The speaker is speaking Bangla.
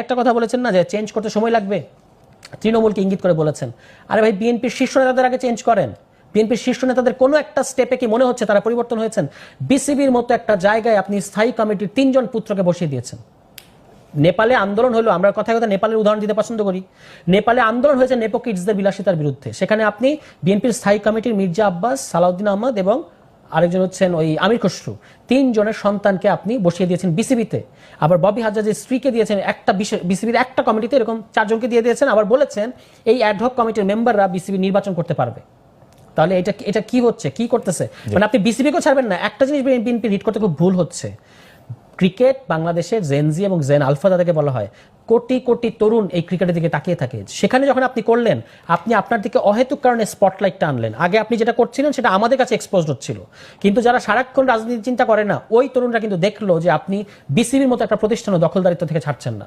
একটা কথা বলেছেন না যে চেঞ্জ করতে সময় লাগবে, তৃণমূলকে ইঙ্গিত করে বলেছেন। আরে ভাই, বিএনপির শীর্ষ নেতাদের আগে চেঞ্জ করেন। বিএনপির শীর্ষ নেতাদের কোনো একটা স্টেপে কি মনে হচ্ছে তারা পরিবর্তন হয়েছেন? বিসিবির মতো একটা জায়গায় আপনি স্থায়ী কমিটির 3 জন পুত্রকে বসিয়ে দিয়েছেন। নেপালে আন্দোলন হলো, আমরা কথায় কথা নেপালের উদাহরণ দিতে পছন্দ করি। নেপালে আন্দোলন হয়েছে নেপো কিডসদের বিলাসিতার বিরুদ্ধে। সেখানে আপনি বিএনপির স্থায়ী কমিটির মির্জা আব্বাস, সালাউদ্দিন আহমদ এবং আরেকজন হচ্ছেন ওই আমির খসরু, 3 জনের সন্তানকে আপনি বসিয়ে দিয়েছেন বিসিবিতে। আবার ববি হাজ্জাজের স্ত্রীকে দিয়েছেন একটা বিসিবির একটা কমিটিতে, এরকম 4 জনকে দিয়ে দিয়েছেন। আবার বলেছেন এই অ্যাডহক কমিটির মেম্বাররা বিসিবি নির্বাচন করতে পারবে। তাহলে এটা কি হচ্ছে, কি করতেছে? মানে আপনি বিসিবিকেও ছাড়বেন না। একটা জিনিস বিএনপি হিট করতে খুব ভুল হচ্ছে, ক্রিকেট বাংলাদেশের জেনজি এবং জেন আলফা তাদেরকে বলা হয়, কোটি কোটি তরুণ এই ক্রিকেটের দিকে তাকিয়ে থাকে। সেখানে যখন আপনি করলেন, আপনি আপনার দিকে অহেতুক কারণে স্পটলাইটটা আনলেন। আগে আপনি যেটা করছিলেন সেটা আমাদের কাছে এক্সপোজড হচ্ছিল, কিন্তু যারা সারাক্ষণ রাজনীতি চিন্তা করে না ওই তরুণরা কিন্তু দেখলো যে আপনি বিসিবির মতো একটা প্রতিষ্ঠান দখলদারিত্ব থেকে ছাড়ছেন না।